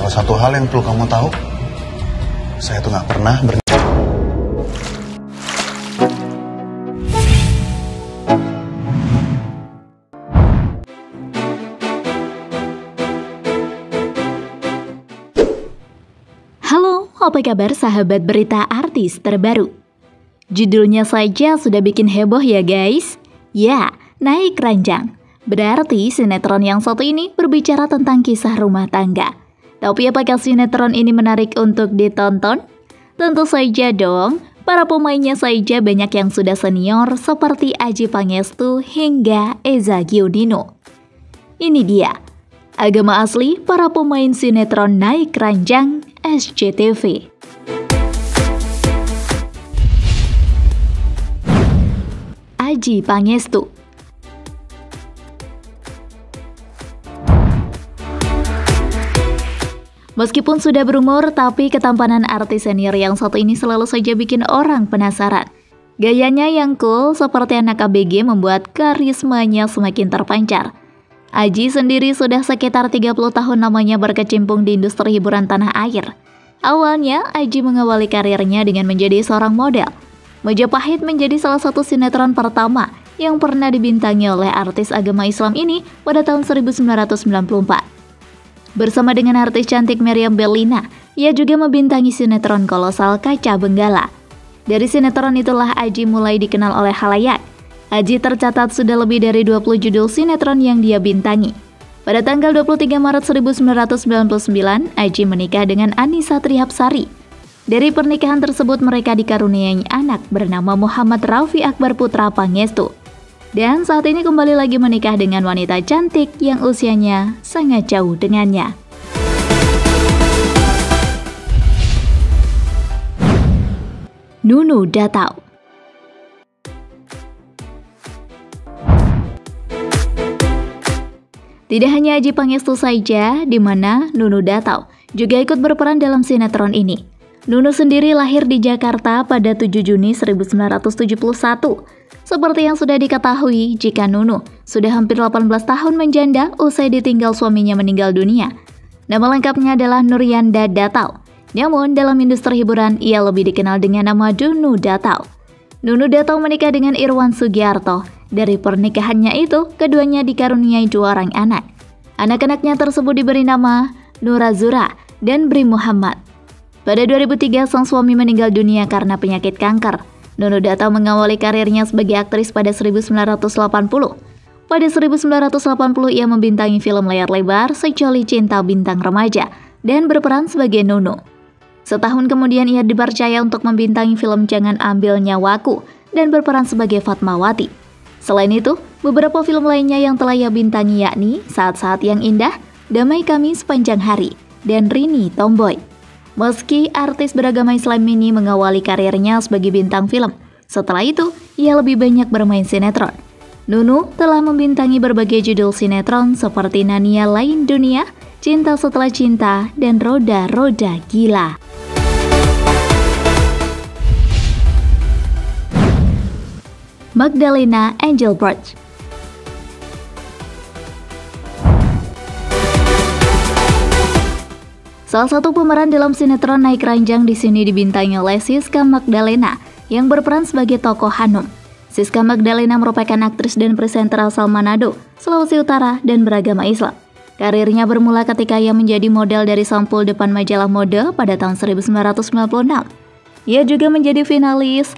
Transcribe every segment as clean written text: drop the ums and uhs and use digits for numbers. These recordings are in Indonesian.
Kalau satu hal yang perlu kamu tahu, saya tuh nggak pernah Halo, apa kabar sahabat berita artis terbaru? Judulnya saja sudah bikin heboh ya guys. Ya, naik ranjang. Berarti sinetron yang satu ini berbicara tentang kisah rumah tangga. Tapi apakah sinetron ini menarik untuk ditonton? Tentu saja dong. Para pemainnya saja banyak yang sudah senior seperti Adjie Pangestu hingga Eza Gionino. Ini dia agama asli para pemain sinetron Naik Ranjang SCTV. Adjie Pangestu. Meskipun sudah berumur, tapi ketampanan artis senior yang satu ini selalu saja bikin orang penasaran. Gayanya yang cool seperti anak ABG membuat karismanya semakin terpancar. Adjie sendiri sudah sekitar 30 tahun namanya berkecimpung di industri hiburan tanah air. Awalnya, Adjie mengawali karirnya dengan menjadi seorang model. Majapahit menjadi salah satu sinetron pertama yang pernah dibintangi oleh artis agama Islam ini pada tahun 1994. Bersama dengan artis cantik Meriam Bellina, ia juga membintangi sinetron kolosal Kaca Benggala. Dari sinetron itulah Adjie mulai dikenal oleh khalayak. Adjie tercatat sudah lebih dari 20 judul sinetron yang dia bintangi. Pada tanggal 23 Maret 1999, Adjie menikah dengan Annisa Trihapsari. Dari pernikahan tersebut mereka dikaruniai anak bernama Muhammad Raffi Akbar Putra Pangestu. Dan saat ini kembali lagi menikah dengan wanita cantik yang usianya sangat jauh dengannya. Nunu Datau. Tidak hanya Adjie Pangestu saja, di mana Nunu Datau juga ikut berperan dalam sinetron ini. Nunu sendiri lahir di Jakarta pada 7 Juni 1971. Seperti yang sudah diketahui, jika Nunu sudah hampir 18 tahun menjanda usai ditinggal suaminya meninggal dunia. Nama lengkapnya adalah Nuryanda Datau. Namun dalam industri hiburan ia lebih dikenal dengan nama Nunu Datau. Nunu Datau menikah dengan Irwan Sugiarto. Dari pernikahannya itu, keduanya dikaruniai 2 orang anak. Anak-anaknya tersebut diberi nama Nura Zura dan Bri Muhammad. Pada 2003, sang suami meninggal dunia karena penyakit kanker. Nunu Datau mengawali karirnya sebagai aktris pada 1980. Pada 1980, ia membintangi film layar lebar Secoli Cinta Bintang Remaja dan berperan sebagai Nunu. Setahun kemudian ia dipercaya untuk membintangi film Jangan Ambil Nyawaku dan berperan sebagai Fatmawati. Selain itu, beberapa film lainnya yang telah ia bintangi yakni Saat-Saat Yang Indah, Damai Kami Sepanjang Hari, dan Rini Tomboy. Meski artis beragama Islam ini mengawali karirnya sebagai bintang film, setelah itu ia lebih banyak bermain sinetron. Nunu telah membintangi berbagai judul sinetron seperti Nania Lain Dunia, Cinta Setelah Cinta, dan Roda-Roda Gila. Magdalena Engelbrecht. Salah satu pemeran dalam sinetron Naik Ranjang di sini dibintangi oleh Siska Magdalena yang berperan sebagai tokoh Hanum. Siska Magdalena merupakan aktris dan presenter asal Manado, Sulawesi Utara dan beragama Islam. Karirnya bermula ketika ia menjadi model dari sampul depan majalah mode pada tahun 1996. Ia juga menjadi finalis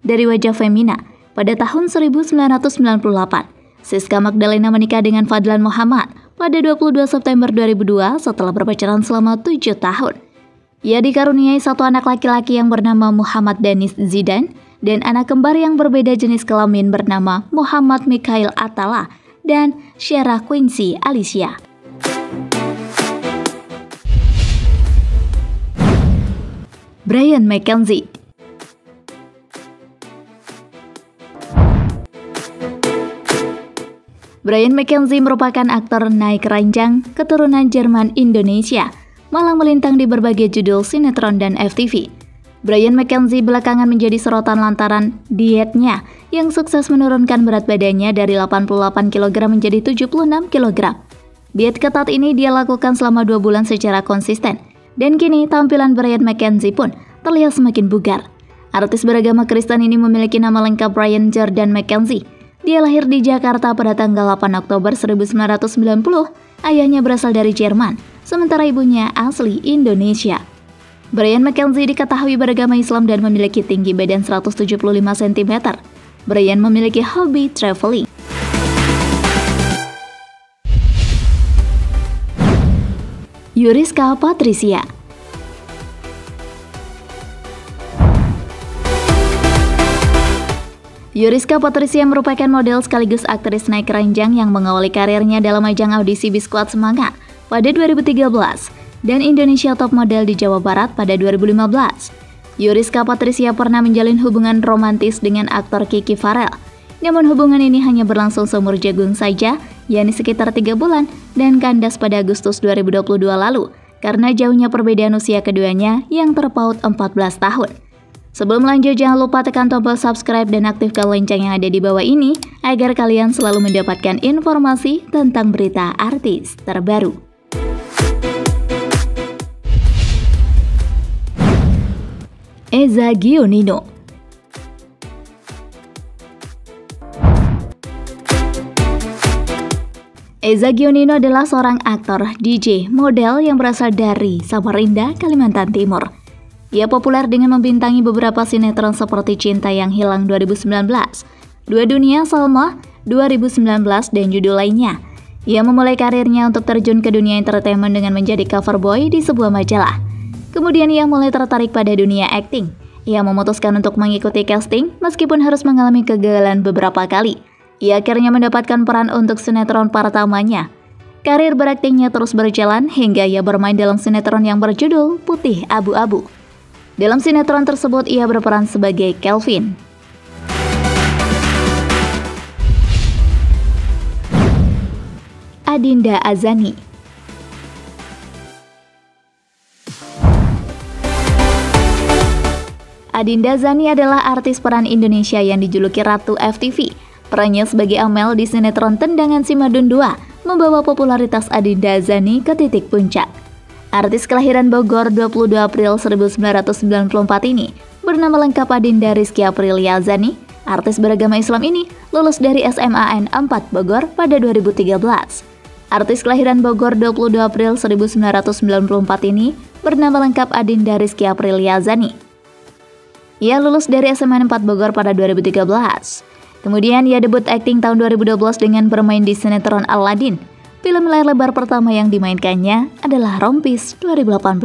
dari Wajah Femina pada tahun 1998. Siska Magdalena menikah dengan Fadlan Muhammad pada 22 September 2002 setelah berpacaran selama 7 tahun. Ia dikaruniai 1 anak laki-laki yang bernama Muhammad Danis Zidan dan anak kembar yang berbeda jenis kelamin bernama Muhammad Mikhail Atala dan Syarah Quincy Alicia. Brian McKenzie. Brian McKenzie merupakan aktor Naik Ranjang keturunan Jerman Indonesia, malang melintang di berbagai judul sinetron dan FTV. Brian McKenzie belakangan menjadi sorotan lantaran dietnya yang sukses menurunkan berat badannya dari 88 kg menjadi 76 kg. Diet ketat ini dia lakukan selama 2 bulan secara konsisten. Dan kini tampilan Brian McKenzie pun terlihat semakin bugar. Artis beragama Kristen ini memiliki nama lengkap Brian Jordan McKenzie. Dia lahir di Jakarta pada tanggal 8 Oktober 1990. Ayahnya berasal dari Jerman, sementara ibunya asli Indonesia. Brian McKenzie diketahui beragama Islam dan memiliki tinggi badan 175 cm. Brian memiliki hobi traveling. Yuriska Patricia. Yuriska Patricia merupakan model sekaligus aktris naik ranjang yang mengawali karirnya dalam ajang audisi Biskuat Semangat pada 2013 dan Indonesia Top Model di Jawa Barat pada 2015. Yuriska Patricia pernah menjalin hubungan romantis dengan aktor Kiki Farel. Namun hubungan ini hanya berlangsung seumur jagung saja, yakni sekitar 3 bulan, dan kandas pada Agustus 2022 lalu karena jauhnya perbedaan usia keduanya yang terpaut 14 tahun. Sebelum lanjut, jangan lupa tekan tombol subscribe dan aktifkan lonceng yang ada di bawah ini agar kalian selalu mendapatkan informasi tentang berita artis terbaru. Eza Gionino. Eza Gionino adalah seorang aktor, DJ, model yang berasal dari Samarinda, Kalimantan Timur. Ia populer dengan membintangi beberapa sinetron seperti Cinta Yang Hilang 2019, Dua Dunia Salma 2019, dan judul lainnya. Ia memulai karirnya untuk terjun ke dunia entertainment dengan menjadi cover boy di sebuah majalah. Kemudian ia mulai tertarik pada dunia akting. Ia memutuskan untuk mengikuti casting meskipun harus mengalami kegagalan beberapa kali. Ia akhirnya mendapatkan peran untuk sinetron pertamanya. Karir beraktingnya terus berjalan hingga ia bermain dalam sinetron yang berjudul Putih Abu-Abu. Dalam sinetron tersebut ia berperan sebagai Kelvin. Adinda Azani. Adinda Azani adalah artis peran Indonesia yang dijuluki Ratu FTV. Perannya sebagai Amel di sinetron Tendangan Si Madun 2 membawa popularitas Adinda Azani ke titik puncak. Artis kelahiran Bogor 22 April 1994 ini bernama lengkap Adinda Rizky Aprilia Azani. Artis beragama Islam ini lulus dari SMAN 4 Bogor pada 2013. Artis kelahiran Bogor 22 April 1994 ini bernama lengkap Adinda Rizky Aprilia Azani. Ia lulus dari SMAN 4 Bogor pada 2013. Kemudian ia debut akting tahun 2012 dengan bermain di sinetron Aladdin. Film layar lebar pertama yang dimainkannya adalah Rompis 2018.